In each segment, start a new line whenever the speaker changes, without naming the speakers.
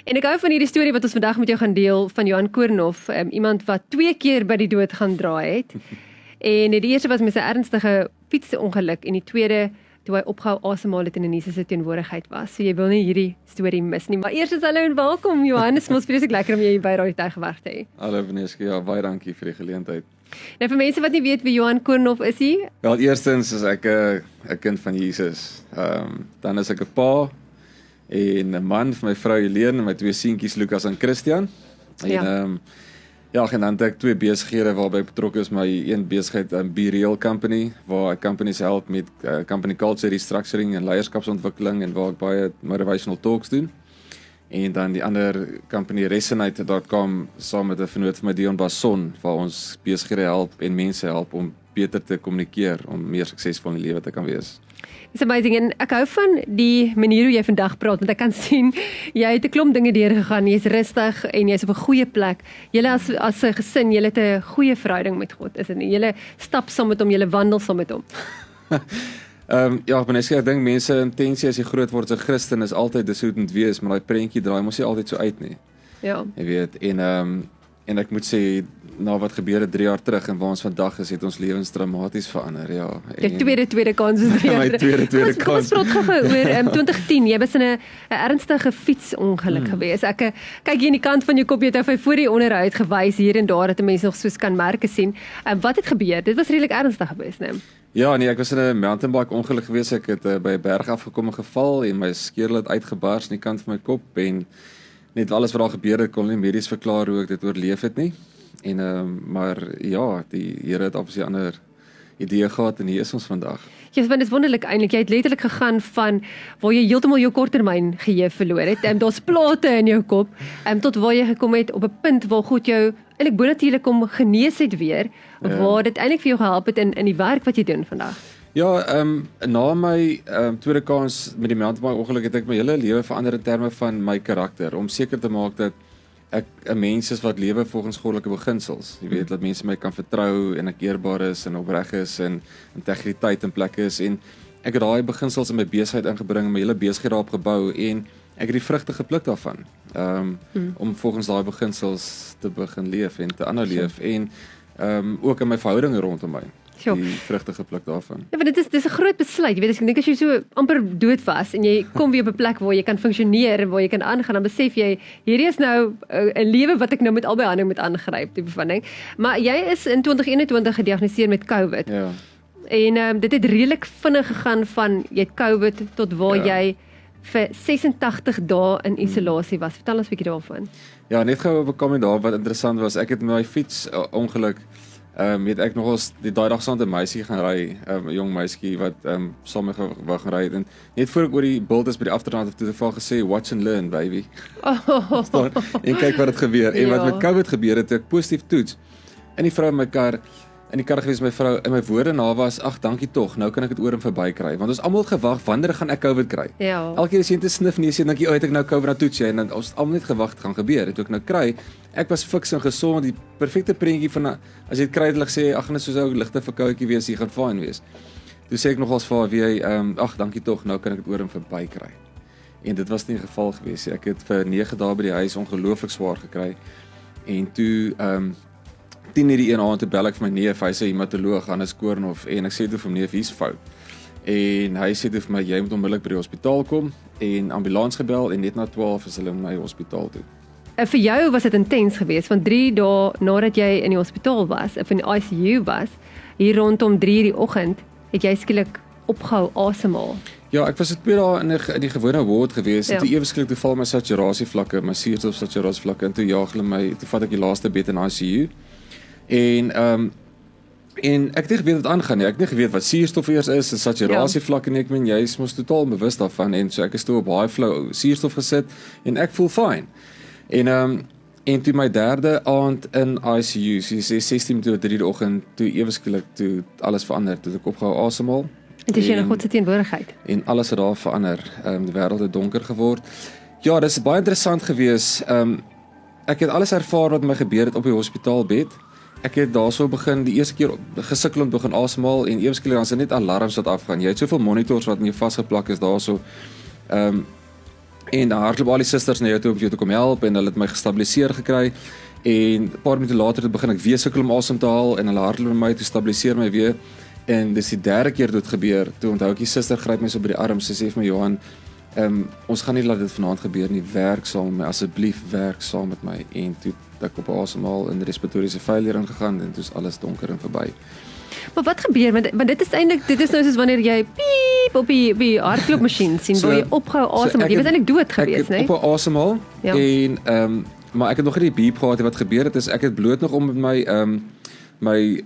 En ek hou van hierdie storie wat ons vandag met jou gaan deel van Johan Koornhof, iemand wat 2 keer by die dood gaan draai het. En die eerste was met sy ernstige fietsongeluk en die tweede toe hy ophou asemhaal het in Jesus se teenwoordigheid was. So jy wil nie hierdie storie mis nie. Maar eers is hallo en welkom Johan. Dit is mos vreeslik lekker om jy hier by Radio Tygerberg gewerk te hê.
Hallo Vanessa, ja, baie dankie vir die geleentheid.
Nou vir mense wat nie weet wie Johan Koornhof is nie.
Wel, eerstens is ek 'n kind van Jesus. Dan is ek 'n pa en 'n man vir my vrou Helene en my 2 seentjies Lukas en Christian. En
Ja.
en dan het ek 2 besighede waarby betrokke is. My een besigheid, Be Real Company, waar ek companies help met company culture restructuring en leierskapsontwikkeling en waar ek baie motivational talks doen. En dan die ander company Resonate.com saam met 'n vennoot van my Dion Basson waar ons besighede help en mense help om beter te kommunikeer om meer suksesvol in die lewe te kan wees.
It's amazing en ek hou van die manier hoe jy vandag praat want ek kan sien jy het 'n klomp dinge deurgegaan, jy's rustig en jy's op 'n goeie plek. Julle as 'n gesin, julle het 'n goeie verhouding met God, is dit nie? Julle stap saam met hom, julle wandel saam met hom.
Ja, Vanessa, ek dink mense intensie as jy groot word as 'n Christen is altyd dis hoe dit moet wees, maar daai prentjie draai mos nie altyd so uit nie.
Ja.
Jy weet, en ek moet sê na wat gebeur het 3 jaar terug en waar ons vandag is, het ons lewens dramaties verander, ja.
Die tweede kans is 3 jaar.
My tweede
Kom ons
kans.
praat gou-gou oor 2010. Jy was in 'n ernstige fietsongeluk gewees. Ek kyk hier aan die kant van jou kop, jy het nou voor die onderhoud gewys hier en daar dat mense nog soos kan merke sien. Wat het gebeur? Dit was redelik ernstig geweest, né?
Ja, nee, ek was in 'n mountainbike ongeluk gewees. Ek het by 'n berg afgekom en geval en my skedel het uitgebars aan die kant van my kop en net alles wat daar gebeur het kon nie medies verklaar hoe ek dit oorleef het nie. En maar ja, die Here het obviously 'n ander idee gehad en hier is ons vandag.
Ja, want dit is wonderlik eintlik. Jy het letterlik gegaan van waar jy heeltemal jou korttermyn geheue verloor het. Daar's plate in jou kop, tot waar jy gekom het op 'n punt waar God jou eintlik bonatuurlik kom genees het weer, waar dit eintlik vir jou gehelp het in die werk wat jy doen vandag.
Ja, na my tweede kans met die mountainbike ongeluk het ek my hele lewe verander in terme van my karakter, om seker te maak dat ek 'n mens is wat lewe volgens goddelike beginsels. Jy weet dat mense my kan vertrou en ek eerbaar is en opreg is en integriteit in plek is en ek het daai beginsels in my besigheid ingebring en my hele besigheid daarop gebou en ek het die vrugte gepluk daarvan. Om volgens daai beginsels te begin leef en te ander leef en ook in my verhoudinge rondom my.
Sure.
Die vrugte gepluk daarvan.
Ja, want dit is 'n groot besluit. Jy weet, ek dink as jy so amper dood was en jy kom weer op 'n plek waar jy kan funksioneer en waar jy kan aangaan, dan besef jy hierdie is nou 'n lewe wat ek nou met albei hande moet aangryp, tipe van ding. Maar jy is in 2021 gediagnoseer met COVID.
Ja.
En dit het redelik vinnig gegaan van jy het COVID tot waar jy vir 86 dae in isolasie was. Vertel ons 'n bietjie daarvan.
Ja, net gou op 'n kommentaar wat interessant was. Ek het met my fiets ongeluk het ek nogals daai dag saam met 'n meisie gaan ry, 'n jong meisie wat saam met my wou gaan ry en net voor ek oor die bult is by die afdraand het toe vir gesê watch and learn baby. Staan, en kyk wat het gebeur. En wat met COVID gebeur het, ek positief toets. En die vrou in die kar gewees my vrou en my woorde na was ag dankie tog, nou kan ek dit oor en verby kry want ons almal het gewag wanneer gaan ek COVID kry.
Ja.
Elke keer as jy net 'n snif neus het, dink jy het ek nou COVID na toets jy en dan ons het almal net gewag het gaan gebeur. Dit ook nou kry. Ek was fiks en gesond, die perfekte prentjie van as jy dit kry, hulle sê ag net soos 'n ligte verkoudjie wees, jy gaan fyn wees. Toe sê ek nogals vir haar wie ag dankie tog, nou kan ek dit oor en verby kry. En dit was nie die geval gewees nie. Ek het vir 9 dae by die huis ongelooflik swaar gekry. En toe 10 hierdie een aand toe bel ek vir my neef, hy's 'n hematoloog, Hannes Koornhof en ek sê toe vir hom neef, hier's fout. En hy sê toe vir my jy moet onmiddellik by die hospitaal kom en ambulans gebel en net na 12 is hulle in my hospitaal toe.
Vir jou was dit intens geweest want 3 dae nadat jy in die hospitaal was, of in die ICU was, hier rondom 3:00 die oggend, het jy skielik opgehou asemhaal.
Ja, ek was 2 dae in die gewone ward gewees en toe ewe skielik toe val my saturasievlakke, my suurstofsaturasievlakke en toe jaag hulle my, toe vat ek die laaste bed in ICU. En ek het nie geweet wat aangaan nie. Ek het nie geweet wat suurstof eers is, saturasievlakke nie. Ek meen jy is mos totaal bewus daarvan en so ek is toe op baie flou suurstof gesit en ek voel fyn. En toe my 3de aand in ICU, so jy sê 16 tot 3 die oggend, toe ewe skielik toe alles verander, toe ek opgehou asemhaal.
En dis jy in God se teenwoordigheid.
En alles het daar verander. Die wêreld het donker geword. Ja, dis baie interessant gewees. Ek het alles ervaar wat my gebeur het op die hospitaalbed. Ek het daarso begin die eerste keer gesukkelend begin asemhaal en ewe skielik dan is dit net alarms wat afgaan. Jy het soveel monitors wat in jou vasgeplak is daarso. En dan hardloop al die susters na jou toe om jou te kom help en hulle het my gestabiliseer gekry. En 'n paar minute later het begin ek weer sukkel om asem te haal en hulle hardloop met my toe stabiliseer my weer. En dis die derde keer dit gebeur. Toe onthou ek die suster gryp my so by die arm, sy sê vir my Johan, ons gaan nie laat dit vanaand gebeur nie. Werk saam met my, asseblief werk saam met my. En toe het ek op asemhaal in respiratoriese failure ingegaan en toe is alles donker en verby.
Maar wat gebeur? Want dit is eintlik, dit is nou soos wanneer jy piep op die hardloopmasjien sien, waar jy ophou asem, jy was eintlik dood gewees, né?
Ek het ophou asemhaal
Ja.
en maar ek het nog nie die beep gehad het. Wat gebeur het is ek het bloot nog om met my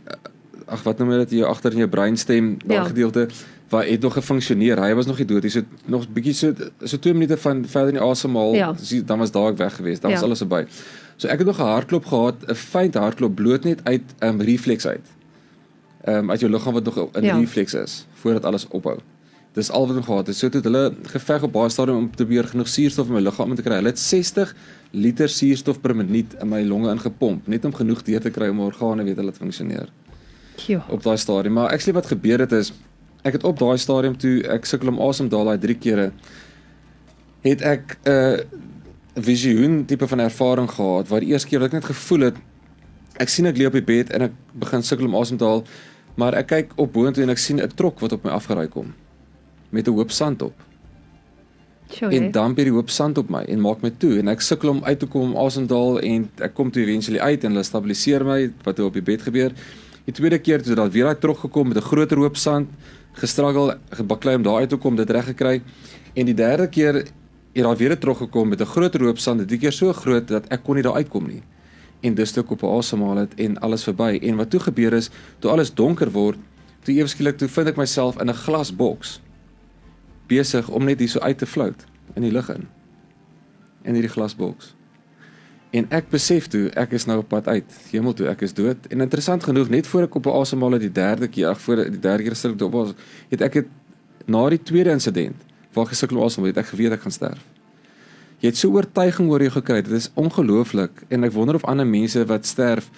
wat noem jy dit, jou agter in jou breinstem, daai
Ja.
gedeelte waar het nog gefunksioneer. Hy was nog nie dood. Hy so nog bietjie so 2 minute van verder in die asemhaal,
Ja.
dan was daar ek weg gewees. Dan was
Ja.
alles verby. So ek het nog 'n hartklop gehad, 'n fyn hartklop bloot net uit reflex uit. Uit jou liggaam wat nog in
Ja.
reflex is voordat alles ophou. Dis al wat ek gehad het. So het hulle geveg op baie stadium om te probeer genoeg suurstof in my liggaam om te kry. Hulle het 60 liter suurstof per minuut in my longe ingepomp, net om genoeg deur te kry om my organe weer te laat funksioneer
Ja.
op daai stadium. Maar actually wat gebeur het ek het op daai stadium toe ek sukkel om asem te haal daai 3 kere, het ek 'n visioen tipe van ervaring gehad waar die eerste keer wat ek net gevoel het, ek sien ek lê op die bed en ek begin sukkel om asem te haal, maar ek kyk op boontoe en ek sien 'n trok wat op my afgery kom met 'n hoop sand op. En dan by die hoop sand op my en maak my toe en ek sukkel om uit te kom om asem te haal en ek kom toe eventually uit en hulle stabiliseer my wat op die bed gebeur. Die tweede keer toe daar weer daai trok gekom met 'n groter hoop sand, gestruggle, gebaklei om daar uit te kom, dit reg gekry. En die derde keer het daar weer 'n trok gekom met 'n groter hoop sand, die keer so groot dat ek kon nie daar uitkom nie. En dis toe ek op asemhaal het en alles verby. En wat toe gebeur is, toe alles donker word, toe ewe skielik toe vind ek myself in 'n glasboks besig om net hier so uit te float in die lug in hierdie glasboks. En ek besef toe, ek is nou op pad uit, hemel toe, ek is dood. En interessant genoeg, net voor ek op asemhaal het die derde keer stil op was, het ek na die tweede insident, waar ek gesukkel om asemhaal, het ek geweet ek gaan sterf. Jy het so oortuiging oor jou gekry, dit is ongelooflik, en ek wonder of ander mense wat sterf,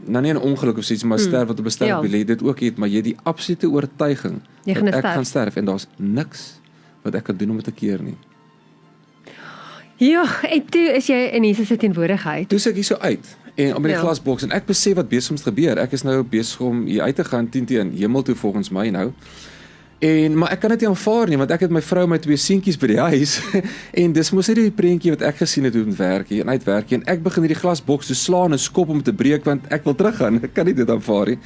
nou nie 'n ongeluk of so iets, maar sterf wat op 'n sterfbed lê, dit ook het, maar jy het die absolute oortuiging, dat ek gaan sterf, en daar's niks wat ek kan doen om dit te keer nie.
Ja, en toe is jy in Jesus se teenwoordigheid.
Toe is ek hier so uit en op die
Ja.
glasboks en ek besef wat besig moet gebeur. Ek is nou besig om hier uit te gaan 10 hemel toe volgens my nou. Maar ek kan dit nie aanvaar nie want ek het my vrou en my 2 seentjies by die huis en dis mos nie die prentjie wat ek gesien het hoe dit werk en uitwerk en ek begin hierdie glasboks te slaan en skop om te breek want ek wil teruggaan. Ek kan nie dit aanvaar nie.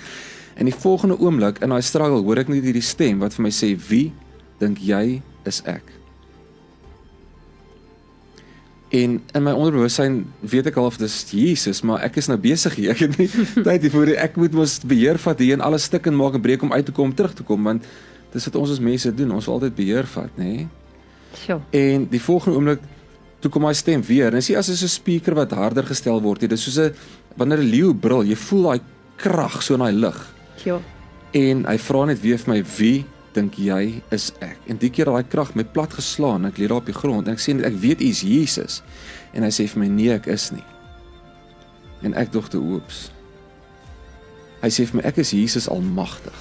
En die volgende oomblik in daai struggle hoor ek net hierdie stem wat vir my sê: "Wie dink jy is ek?" En in my onderbewussyn weet ek al of dis Jesus, maar ek is nou besig hier. Ek het nie tyd hiervoor. Ek moet mos beheer vat hier en alles stik en maak en breek om uit te kom, terug te kom, want dis wat ons as mense doen. Ons wil altyd beheer vat, nê? Nee?
Sjoe.
En die volgende oomblik toe kom my stem weer. En dis nie as 'n speaker wat harder gestel word nie. Dis soos wanneer 'n leeu brul, jy voel daai krag so in daai lug.
Sjoe.
En hy vra net weer vir my: "Wie dink jy is ek?" En die keer daai krag my plat geslaan, ek lê daar op die grond en ek sê net: "Ek weet U is Jesus." En hy sê vir my: "Nee, ek is nie." En ek dink toe: "Oeps." Hy sê vir my: "Ek is Jesus almagtig."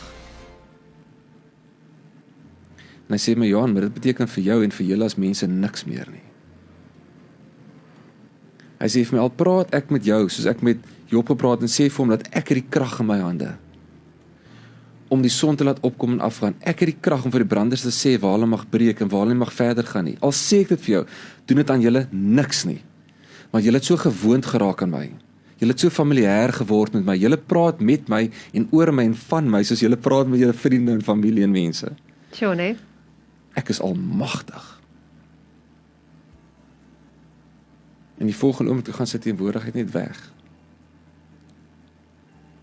En hy sê my: "Johan, maar dit beteken vir jou en vir julle as mense niks meer nie." Hy sê vir my: "Al praat ek met jou soos ek met Job gepraat en sê vir hom dat ek het die krag in my hande om die son te laat opkom en afgaan. Ek het die krag om vir die branders te sê waar hulle mag breek en waar hulle nie mag verder gaan nie. Al sê ek dit vir jou, doen dit aan julle niks nie. Want julle het so gewoond geraak aan my. Julle het so familier geword met my. Julle praat met my en oor my en van my soos julle praat met julle vriende en familie en mense.
Sjoe, nee.
Ek is almagtig." En die volgende oomblik toe gaan sy teenwoordigheid net weg.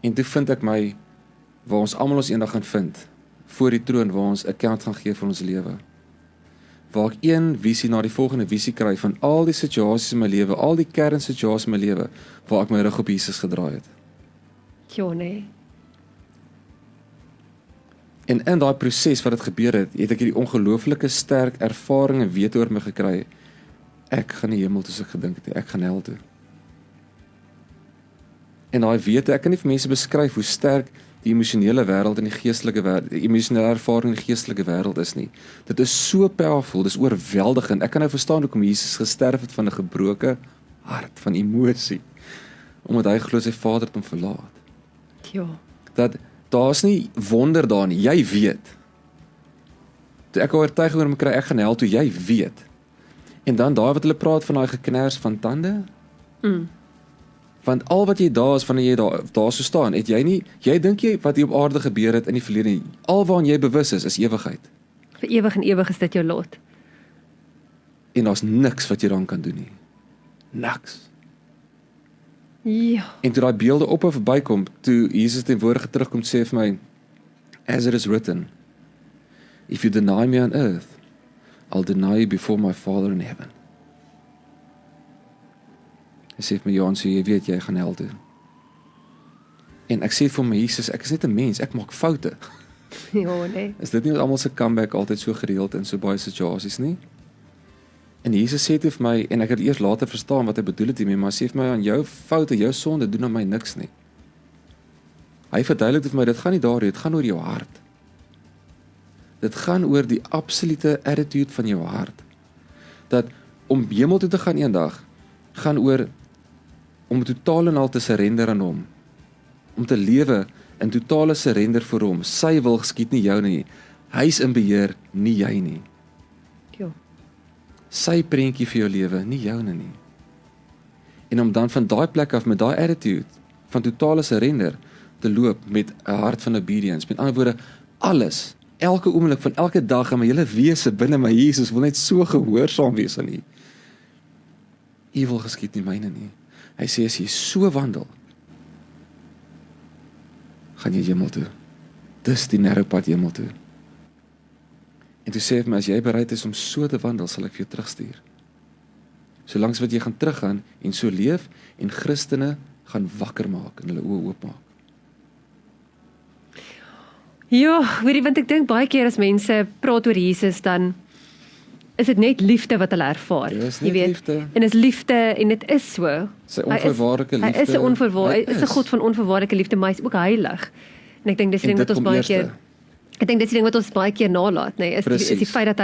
En toe vind ek my waar ons almal ons eendag gaan vind, voor die troon waar ons account gaan gee vir ons lewe. Waar ek een visie na die volgende visie kry van al die situasies in my lewe, al die kernsituasies in my lewe, waar ek my rug op Jesus gedraai het.
Sjoe, nee.
En in daai proses wat dit gebeur het ek hierdie ongelooflike sterk ervaring en wete oor my gekry. Ek gaan nie hemel toe soos ek gedink het nie, ek gaan hel toe. En daai wete, ek kan nie vir mense beskryf hoe sterk die emosionele wêreld en die geestelike wêreld, die emosionele ervaring in die geestelike wêreld is nie. Dit is so powerful, dis oorweldigend. Ek kan nou verstaan hoekom Jesus gesterf het van 'n gebroke hart, van emosie, omdat hy glo sy Vader het hom verlaat.
Ja.
Dat daar's nie wonder daar nie, jy weet. Toe ek oortuig oor my kry, ek gaan hel toe jy weet. En dan daar wat hulle praat van daai geknars van tande, want al wat jy daar is, wanneer jy daar so staan, het jy dink jy wat hier op aarde gebeur het in die verlede nie, al waaraan jy bewus is ewigheid.
Vir ewig en ewig is dit jou lot.
En daar's niks wat jy dan kan doen nie. Niks.
Ja.
En toe daai beelde op en verbykom, toe Jesus ten woorde terugkom, sê vir my, as it is written, if you deny me on earth, I'll deny you before my Father in heaven. Hy sê vir my, Johan, so jy weet jy gaan hel toe. En ek sê vir my, Jesus, ek is net 'n mens, ek maak foute.
Ja, nee.
Is dit nie wat almal se comeback altyd so gereeld in so baie situasies nie? En Jesus sê toe vir my, en ek het eers later verstaan wat hy bedoel het hiermee, maar hy sê vir my, aan jou foute, jou sonde doen aan my niks nie. Hy verduidelik vir my, dit gaan nie daaroor, dit gaan oor jou hart. Dit gaan oor die absolute attitude van jou hart. Dat om hemel toe te gaan eendag, gaan oor om totaal en al te surrender aan hom. Om te lewe in totale surrender vir hom. Sy wil geskied nie jou nie. Hy's in beheer, nie jy nie.
Ja.
Sy prentjie vir jou lewe, nie joune nie. En om dan van daai plek af met daai attitude van totale surrender te loop met 'n hart van obedience. Met ander woorde, alles, elke oomblik van elke dag in my hele wese binne my Jesus wil net so gehoorsaam wees aan U. U wil geskied nie myne nie. Hy sê as jy so wandel, gaan jy hemel toe. Dis die narrow pad hemel toe. En toe sê hy vir my, as jy bereid is om so te wandel, sal ek vir jou terugstuur. Solangs wat jy gaan teruggaan en so leef en Christene gaan wakker maak en hulle oë oopmaak.
Ja, weet jy, want ek dink baie keer as mense praat oor Jesus, dan is dit net liefde wat hulle ervaar.
Ja, is
jy
net
weet.
liefde.
En is liefde, en dit is so.
Sy onvoorwaardelike liefde.
Hy is 'n
Hy
is 'n God van onvoorwaardelike liefde, maar hy is ook heilig. En ek dink dis die
En
ding wat
dit
ons
kom
baie
eerste.
keer is die ding wat ons baie keer nalat, nê, is die feit dat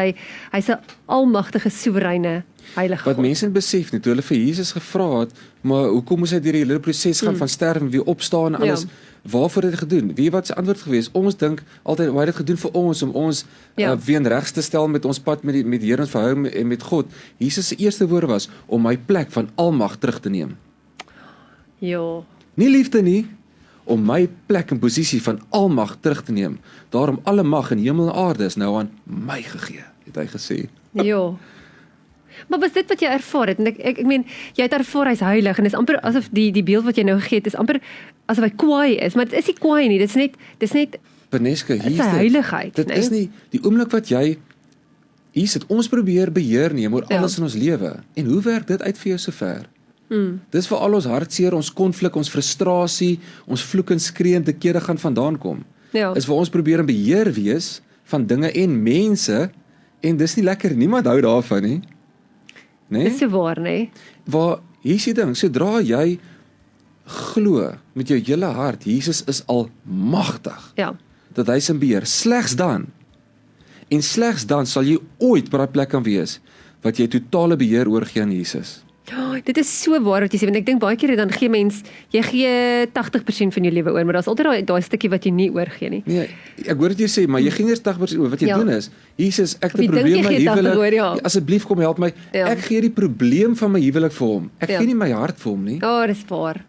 hy's 'n almagtige, soewereine, heilige
Wat
God.
mense nie besef nie, toe hulle vir Jesus gevra het, maar hoekom moes hy deur die hele proses gaan van sterf en weer opstaan en alles?
Ja.
Waarvoor het hy gedoen? Weet jy wat sy antwoord gewees? Ons dink altyd hy het dit gedoen vir ons om ons weer in regs te stel met ons pad met die Here en verhouding en met God. Jesus se eerste woorde was om my plek van almag terug te neem.
Ja.
Nie liefde nie, om my plek en posisie van almag terug te neem. Daarom alle mag in hemel en aarde is nou aan my gegee, het hy gesê.
Ja. Maar was dit wat jy ervaar het? En ek meen, jy het ervaar hy's heilig en dis amper asof die beeld wat jy nou gegee het is amper asof hy kwaai is, maar dit is nie kwaai nie, dis net
Beneske, hier
is 'n heiligheid.
Dit is nie die oomblik wat jy hier sit, ons probeer beheer neem oor alles in ons lewe. En hoe werk dit uit vir jou sover? Dis vir al ons hartseer, ons konflik, ons frustrasie, ons vloek en skree en te kere gaan vandaan kom.
Ja.
Is vir ons probeer in beheer wees van dinge en mense, en dis nie lekker, niemand hou daarvan nie. Nee?
Dis so waar, nê?
Waar, hier is die ding, sodra jy glo met jou hele hart, Jesus is almagtig,
Ja.
dat hy in beheer, slegs dan sal jy ooit by daai plek kan wees, wat jy totale beheer oorgee aan Jesus.
Oh, dit is so waar wat jy sê, want ek dink baie keer dan gee mens, jy gee 80% van jou lewe oor, maar daar's altyd daai stukkie wat jy nie oorgee nie.
Nee, ek hoor dit jy sê, maar jy gee nie eers 80% oor, wat jy doen is, Jesus, ek het 'n
jy dink
probleem
jy
met my
gee 80 oor, ja.
huwelik, asseblief kom help my,
Ja.
ek gee die probleem van my huwelik vir hom, ek gee nie my hart vir hom nie.
Dis waar.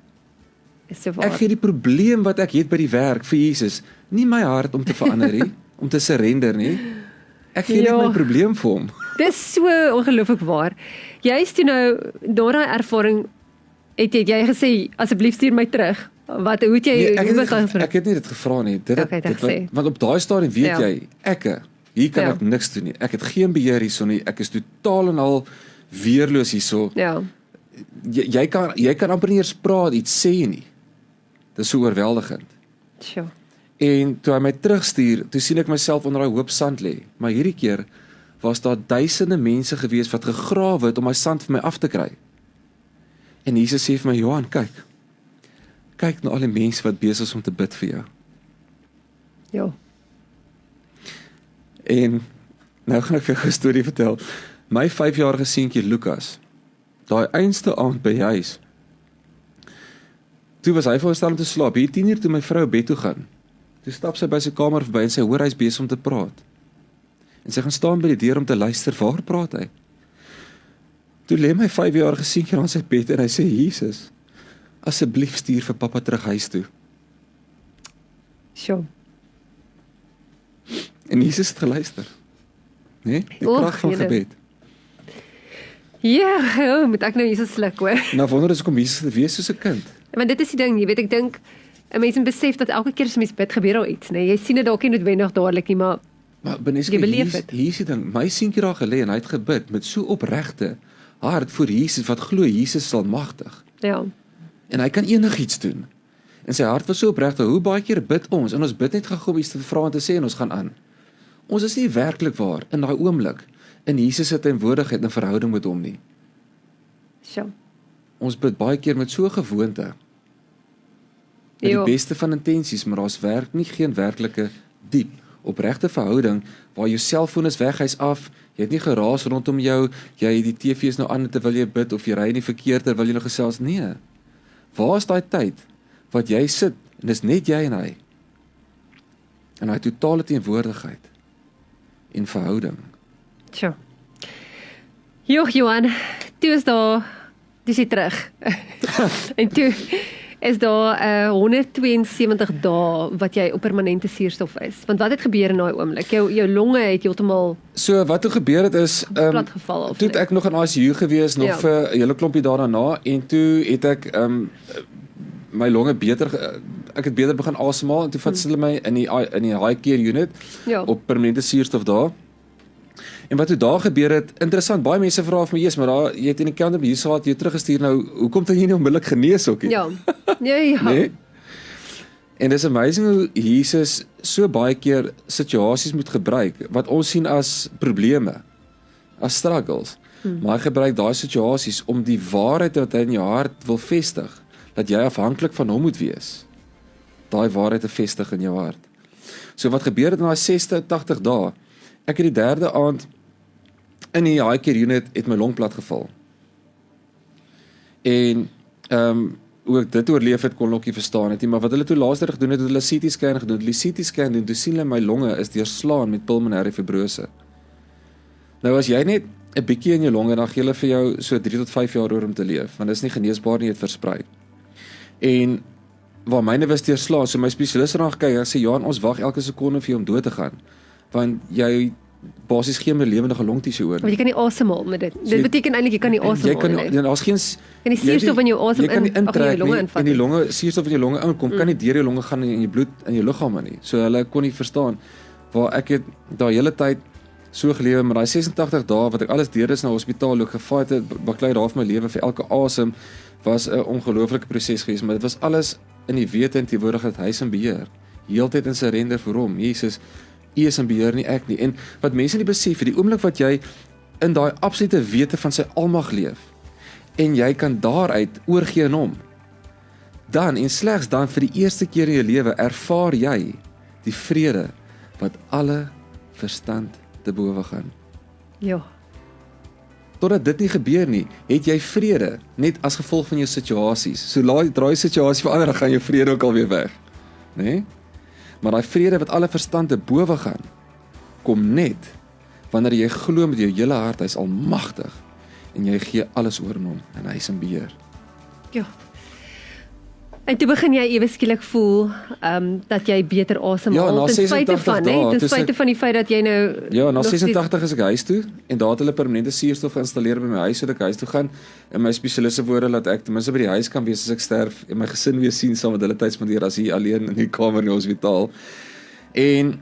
Is so waar.
Ek gee die probleem wat ek het by die werk vir Jesus, nie my hart om te verander nie, om te surrender nie. Ek gee net my probleem vir hom.
Dis so ongelooflik waar. Jy's toe nou, na daai ervaring, het jy gesê, asseblief stuur my terug. Hoe het jy,
Nee,
hoe was daai gesprek?
ek het nie dit gevra nie.
Okay, dit gesê.
Want op daai stadium weet
Ja.
jy, hier kan ek niks doen nie. Ek het geen beheer hierso nie. Ek is totaal en al weerloos hierso.
Ja.
Jy kan amper nie eers praat, iets sê nie. Dis so oorweldigend.
Sjoe.
En toe hy my terugstuur, toe sien ek myself onder daai hoop sand lê. Maar hierdie keer was daar duisende mense gewees wat gegrawe het om my sand vir my af te kry. En Jesus sê vir my, Johan, kyk na al die mense wat besig is om te bid vir jou.
Ja.
En nou gaan ek vir jou 'n storie vertel. My 5-jarige seentjie Lukas, daai einste aand by die huis. Toe was hy veronderstel om te slaap. Hier 10:00 toe my vrou bed toe gaan. Toe stap sy by sy kamer verby en sy hoor hy's besig om te praat. En sy gaan staan by die deur om te luister, waar praat hy? Toe lê my 5-jarige seentjie aan sy bed en hy sê, Jesus, asseblief stuur vir pappa terug huis toe.
Sjoe.
En Jesus het geluister. Nee, die
Och,
krag van
julle.
gebed.
Ja, moet ek nou hier so sluk hoor.
Nou wonder is kom Jesus te wees soos 'n kind.
Want dit is die ding, jy weet, ek dink 'n mens moet besef dat elke keer as mens bid gebeur daar iets, nee. Jy sien dit dalk nie noodwendig dadelik nie, maar
Maar Beneske,
Jy beleef dit.
hier is die ding, my seentjie daar gelê en hy het gebid met so opregte hart voor Jesus wat glo Jesus sal magtig.
ja.
En hy kan enigiets doen. En sy hart was so opregte, hoe baie keer bid ons en ons bid net gou om iets te vra en te sê en ons gaan aan. Ons is nie werklik waar in daai oomblik in Jesus se teenwoordigheid en verhouding met hom nie.
Sjoe.
Ons bid baie keer met so 'n gewoonte. Met
Ja.
die beste van intensies, maar daar's geen werklike diep opregte verhouding waar jou selfoon is weg, hy's af, jy het nie geraas rondom jou, jy die TV is nou aan terwyl jy bid of jy ry in die verkeer terwyl jy nog gesels. Nee. Waar is daai tyd wat jy sit en dis net jy en hy? En hy totale teenwoordigheid en verhouding.
Sjoe. Johan, toe is daar, dis hy terug. En toe is daar 172 dae wat jy op permanente suurstof is. Want wat het gebeur in daai oomblik? Jou longe het heeltemal
So wat toe gebeur het is
plat geval of
toe het ek nog in ICU gewees nog
Ja.
vir 'n hele klompie dae daarna en toe het ek my longe ek het beter begin asemhaal en toe vat hulle my in die high care unit
Ja.
op permanente suurstof daar. En wat toe daar gebeur het, interessant, baie mense vra vir my, "Jesus, maar daar jy het in die kant op hier gehad, jy teruggestuur nou, hoekom het jy nie onmiddellik genees ook nie?"
Ja. Ja.
Nee? En dis amazing hoe Jesus so baie keer situasies moet gebruik wat ons sien as probleme, as struggles. Maar hy gebruik daai situasies om die waarheid wat hy in jou hart wil vestig, dat jy afhanklik van hom moet wees. Daai waarheid te vestig in jou hart. So wat gebeur het in daai 86 dae? Ek het die 3de aand in die high care unit het my long plat geval. En hoe ek dit oorleef het kon ek nie verstaan het nie, maar wat hulle toe laasder gedoen het, het hulle CT scan gedoen. Hulle CT scan doen, toe sien hulle my longe is deurslaan met pulmonêre fibrose. Nou as jy net 'n bietjie in jou longe, dan gee hulle vir jou so 3 tot 5 jaar oor om te leef, want dit is nie geneesbaar nie, dit versprei. En waar myne was deurslaan, so my spesialis het na gekyk en sê, "Johan, ons wag elke sekonde vir jou om dood te gaan, want jy basies geen meer lewendige longtissue oor
Want jy kan nie asemhaal met dit.
So
Dit beteken eintlik jy kan nie
jy
asemhaal
kan
nie.
daar's geen
Kan die suurstof in jou asem
jy kan nie
in ag, in jou
intrek
longe
nie,
invat
en die
nie.
longe suurstof in jou longe inkom, kan nie deur jou longe gaan in jou bloed in jou liggame nie. So hulle kon nie verstaan waar ek het daai hele tyd so gelewe met daai 86 dae wat ek alles deur is na hospitaal ook gefight het, baklei daar vir my lewe vir elke asem was 'n ongelooflike proses geweest, maar dit was alles in die wete en teenwoordigheid hy is in beheer. Heeltyd in surrender vir hom. Jesus, U is in beheer nie ek nie. En wat mense nie besef, die oomblik wat jy in daai absolute wete van sy almag leef en jy kan daaruit oorgee aan hom, dan en slegs dan vir die eerste keer in jou lewe ervaar jy die vrede wat alle verstand te bowe gaan.
Ja.
Totdat dit nie gebeur nie, het jy vrede net as gevolg van jou situasies. So draai situasie verander, dan gaan jou vrede ook alweer weg. Né? Maar daai vrede wat alle verstand te bowe gaan, kom net wanneer jy glo met jou hele hart hy's almagtig en jy gee alles oor aan hom en hy's in beheer.
Ja. En toe begin jy ewe skielik voel dat jy beter asemhaal
Ja, na
ten spyte
86
van,
dae,
ten
toe
spyte van die feit dat jy nou
Ja, na
nog steeds-
86 is ek huis toe en daar het hulle permanente suurstof geïnstalleer by my huis sodat ek huis toe gaan en my spesialiste woorde dat ek ten minste by die huis kan wees as ek sterf en my gesin weer sien saam met hulle tyd spandeer as hier alleen in die kamer in die hospitaal. En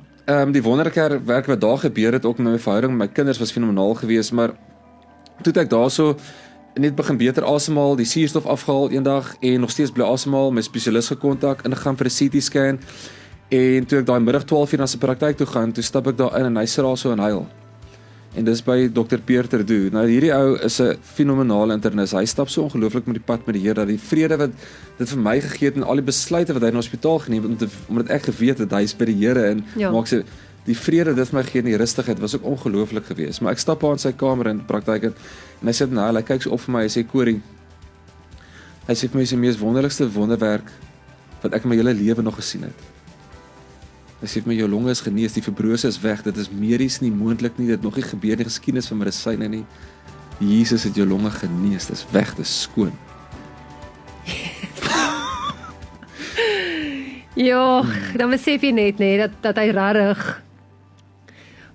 die wonderlike werk wat daar gebeur het ook met my verhouding met my kinders was fenomenaal geweest, maar toe het ek daarso net begin beter asemhaal, die suurstof afgehaal eendag en nog steeds bly asemhaal, my spesialis gekontak, ingegaan vir 'n CT scan en toe ek daai middag 12 uur na sy praktyk toe gaan, toe stap ek daar in en hy sit daar so en huil. En dis by Dr. Peter Doo. Nou hierdie ou is 'n fenominale internis. Hy stap so ongelooflik met die pad met die Here dat die vrede wat dit vir my gegee het en al die besluite wat hy in die hospitaal geneem het omdat ek geweet het hy is by die Here en maak sy die vrede dit vir my gee en die rustigheid was ook ongelooflik geweest. Maar ek stap aan sy kamer in praktyk en hy sê nou, hy kyk so op vir my, hy sê Corrie, hy sê vir my is die mees wonderlikste wonderwerk wat ek in my hele lewe nog gesien het. Hy sê vir my jou longe is genees, die fibrose is weg, dit is medies nie moontlik nie, dit het nog nie gebeur in die geskiedenis van medisyne nie. Jesus het jou longe genees, dit is weg, dit is skoon.
Ja, dan besef jy net dat hy regtig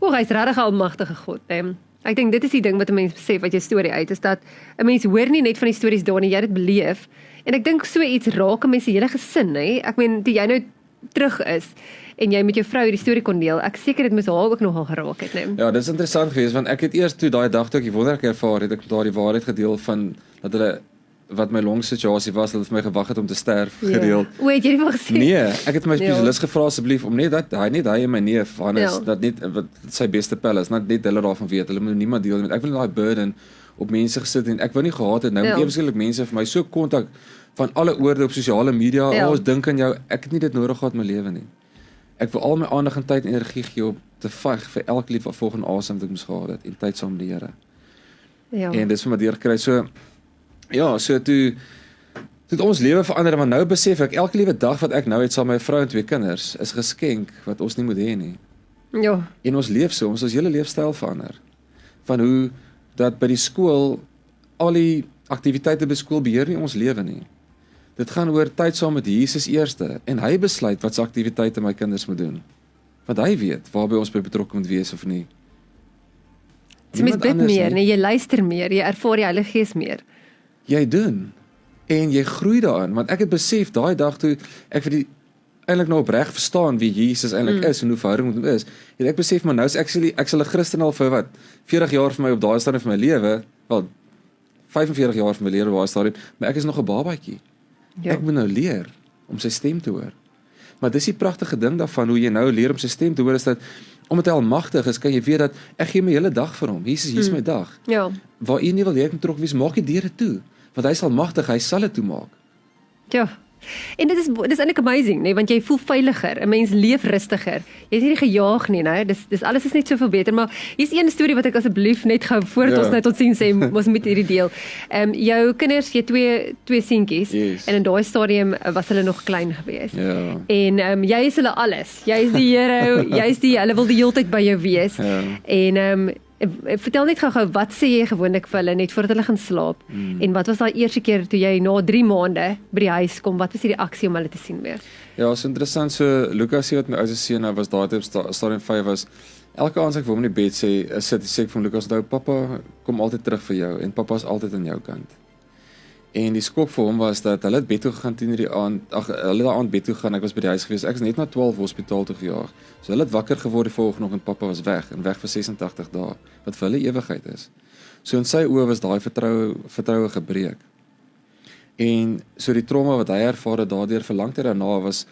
hy's regtig 'n almagtige God, hè. Ek dink dit is die ding wat 'n mens besef uit jou storie uit, is dat 'n mens hoor nie net van die stories daar nie, jy het dit beleef. En ek dink so iets raak 'n mens se hele gesin, hè. Ek meen, toe jy nou terug is en jy met jou vrou die storie kon deel, ek seker dit moes haar ook nogal geraak het, né?
Ja, dit is interessant geweest want ek het eers toe daai dag toe ek die wonderwerk ervaar het, ek daar die waarheid gedeel van dat hulle wat my longsituasie was, dat hulle vir my gewag het om te sterf gedeel.
O, het jy dit wel gesê?
Nee, ek het my spesialis gevra asseblief om net dat hy en my neef Hannes dat net wat sy beste pel is, net hulle daarvan weet. Hulle moet niemand deel met. Ek wil daai burden op mense gesit en ek wou nie gehad het nou eweslik mense vir my so kontak van alle oorde op sosiale media, ons dink aan jou, ek het nie dit nodig gehad in my lewe nie. Ek wil al my aandag en tyd en energie gee op te veg vir elke lief wat volgende asem wat ek moes gehad het en tyd saam met die Here. Ja. En dis vir my deurgekry so ja, so toe ons lewe verander, want nou besef ek elke liewe dag wat ek nou het saam met my vrou en 2 kinders is 'n geskenk wat ons nie moet hê nie.
Ja.
En ons leef so, ons hele leefstyl verander. Van hoe dat by die skool al die aktiwiteite by skool beheer nie ons lewe nie. Dit gaan oor tyd saam met Jesus eerste en hy besluit wat se aktiwiteite my kinders moet doen. Want hy weet waarby ons by betrokke moet wees of nie.
Jy moet bid meer, nee, jy luister meer, jy ervaar die Heilige Gees meer.
Jy doen en jy groei daarin, want ek het besef daai dag toe ek vir die eintlik nou opreg verstaan wie Jesus eintlik is en hoe verhouding met hom is. En ek besef maar nou is ek sal 'n Christen al vir wat 40 jaar vir my op daai stadium van my lewe, wel 45 jaar van my lewe op daai stadium, maar ek is nog 'n babatjie. Ja. Ek moet nou leer om sy stem te hoor. Maar dis die pragtige ding daarvan hoe jy nou leer om sy stem te hoor is dat omdat hy almagtig is, kan jy weet dat ek gee my hele dag vir hom. Jesus, hier is my dag.
Ja.
Waar u nie wil hê ek moet trok wees, maak die deure toe. Want hy is almagtig, hy sal dit toemaak.
Ja. En dit is eintlik amazing, nee, want jy voel veiliger, 'n mens leef rustiger. Jy is nie gejaag nie, né? Dis alles is net soveel beter, maar hier's een storie wat ek asseblief net gou voordat ons nou tot sien sê, ons moet hierdie deel. Jou kinders, jy twee seentjies en in daai stadium was hulle nog klein gewees.
Ja.
En jy is hulle alles. Jy is die Here, hulle wil die hele tyd by jou wees.
Ja.
En vertel net gou wat sê jy gewoonlik vir hulle net voordat hulle gaan slaap? En wat was daai eerste keer toe jy na 3 maande by die huis kom? Wat was die reaksie om hulle te sien weer?
Ja, is interessant. So Lukas sê wat my oudste seun was daai op stadium 5 was. Elke aand as ek vir hom in die bed sê ek vir Lukas, "Onthou, pappa kom altyd terug vir jou en pappa is altyd aan jou kant." En die skok vir hom was dat hulle het bed toe gegaan 10:00 die aand. Hulle daai aand bed toe gaan. Ek was by die huis gewees. Ek is net na 12 hospitaal toe gejaag. So hulle het wakker geword die volgende oggend en pappa was weg en weg vir 86 dae, wat vir hulle ewigheid is. So in sy oë was daai vertroue gebreek. En so die trauma wat hy ervaar het daardeur vir lank tyd daarna was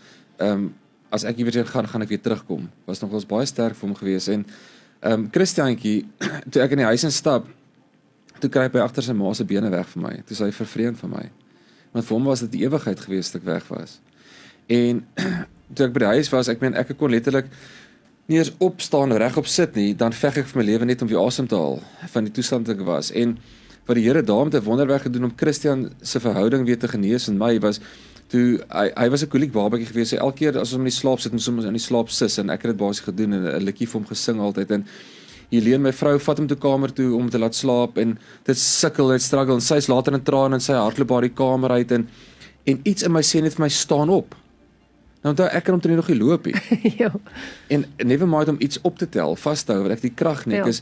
as ek iewers gaan ek weer terugkom. Was nogals baie sterk vir hom gewees en Christiaantjie toe ek in die huis instap toe kruip hy agter sy ma se bene weg vir my. Toe sy vervreemd vir my. Want vir hom was dit die ewigheid gewees dat ek weg was. En toe ek by die huis was, ek kon letterlik nie eens opstaan regop sit nie, dan veg ek vir my lewe net om weer asem te haal van die toestand wat ek was. En wat die Here daar met 'n wonderwerk gedoen om Christian se verhouding weer te genees in my was toe hy was 'n koliek babatjie gewees. Hy elke keer as ons in die slaap sit, moes ons in die slaap sis en ek het dit basies gedoen en 'n liedjie vir hom gesing altyd en Helene, my vrou, vat hom toe kamer toe om te laat slaap en dit sukkel, dit struggle en sy is later in trane en sy hardloop by die kamer uit en iets in my sê net vir my staan op. Nou onthou ek kan omtrent nog nie loop nie.
Ja.
En never mind om iets op te tel, vashou wat ek die krag nek is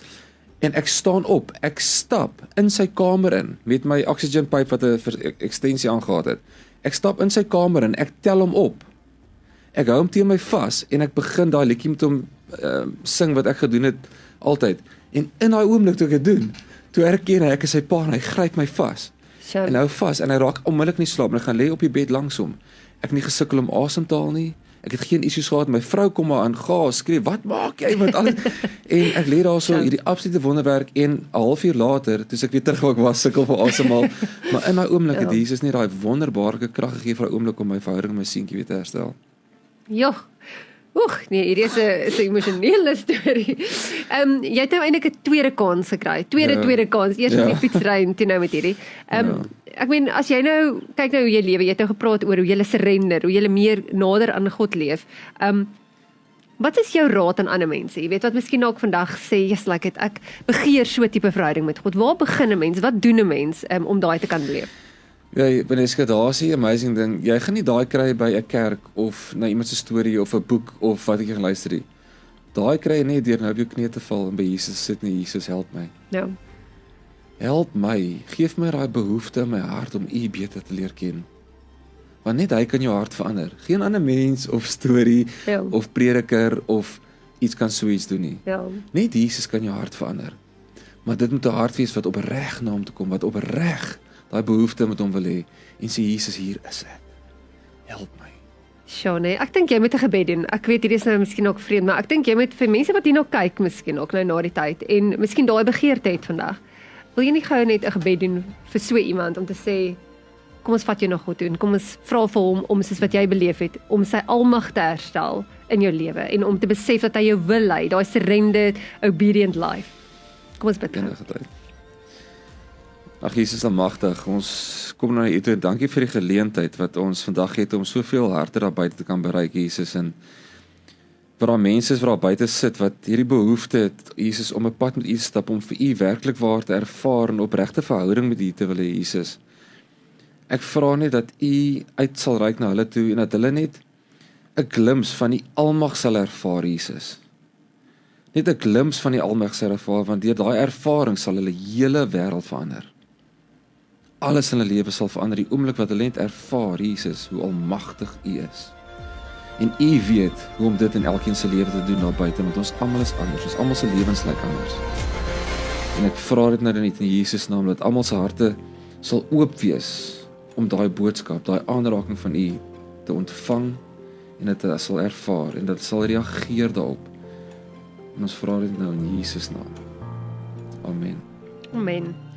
en ek staan op, ek stap in sy kamer in met my oxygenpyp wat 'n ekstensie aangehad het. Ek stap in sy kamer in, ek tel hom op. Ek hou hom teen my vas en ek begin daai liedjie met hom sing wat ek gedoen het altyd. En in daai oomblik toe ek dit doen, toe herken ek is sy pa en hy gryp my vas. En hou vas en hy raak onmiddellik nie slaap en hy gaan lê op die bed langs hom. Ek het nie gesukkel om asem te haal nie. Ek het geen issues gehad, my vrou kom maar aan, gaas, skree, wat maak jy, wat alles, en ek lê daar so, hierdie absolute wonderwerk, en 'n halfuur later, toe ek weer terug waar ek was, sukkel vir asemhaal, maar in daai oomblik het Jesus net daai wonderbaarlike krag gegee vir daai oomblik om my verhouding met my seentjie weer te herstel.
Joh. Oeg, nee, hierdie is 'n emosionele storie. Jy het nou eintlik 'n tweede kans gekry. Tweede kans. Eers met die fietsry en toe nou met hierdie. Ek meen, as jy nou kyk nou hoe jy lewe, jy het nou gepraat oor hoe jy surrender, hoe jy meer nader aan God leef. Wat is jou raad aan ander mense? Jy weet wat miskien ook vandag sê, yes, like ek begeer so 'n tipe verhouding met God. Waar begin 'n mens? Wat doen 'n mens om daai te kan beleef?
Ja, Beneska, daar is 'n amazing ding. Jy gaan nie daai kry by 'n kerk of na iemand se storie of 'n boek of wat ek gaan luister nie. Daai kry jy net deur nou op jou knie te val en by Jesus sit nie, Jesus help my.
Ja.
Help my, geef my daai behoefte in my hart om U beter te leer ken. Want net hy kan jou hart verander. Geen ander mens of storie of prediker of iets kan so iets doen nie.
Ja.
Net Jesus kan jou hart verander. Maar dit moet 'n hart wees wat opreg na hom toe kom, wat opreg daai behoefte met hom wil hê en sê Jesus, hier is ek. Help my.
Sjoe, nee, ek dink jy moet 'n gebed doen. Ek weet hierdie is nou miskien ook vreemd, maar ek dink jy moet vir mense wat hier nou kyk miskien ook nou na die tyd en miskien daai begeerte het vandag. Wil jy nie gou net 'n gebed doen vir so iemand om te sê kom ons vat jou na God toe en kom ons vra vir hom om soos wat jy beleef het, om sy almag te herstel in jou lewe en om te besef dat hy jou wil lei, daai surrendered, obedient life. Kom ons bid.
Ag Jesus almagtig, ons kom nou hier toe. Dankie vir die geleentheid wat ons vandag het om soveel harte daar buite te kan bereik, Jesus, en waar daar mense is wat daar buite sit wat hierdie behoefte het, Jesus, om 'n pad met U te stap, om vir U werklik waar te ervaar en opregte verhouding met U te wil hê, Jesus. Ek vra net dat U uit sal reik na hulle toe en dat hulle net 'n glimps van die almag sal ervaar, Jesus. Net 'n glimps van die almag sal ervaar, want deur daai ervaring sal hulle hele wêreld verander. Alles in hulle lewe sal verander die oomblik wat hulle net ervaar, Jesus, hoe almagtig U is. En U weet hoe om dit in elkeen se lewe te doen daar buite, want ons almal is anders, ons almal se lewens lyk anders. En ek vra dit nou net in Jesus naam dat almal se harte sal oop wees om daai boodskap, daai aanraking van U te ontvang en dit sal ervaar en dat sal reageer daarop. En ons vra dit nou in Jesus naam. Amen.
Amen.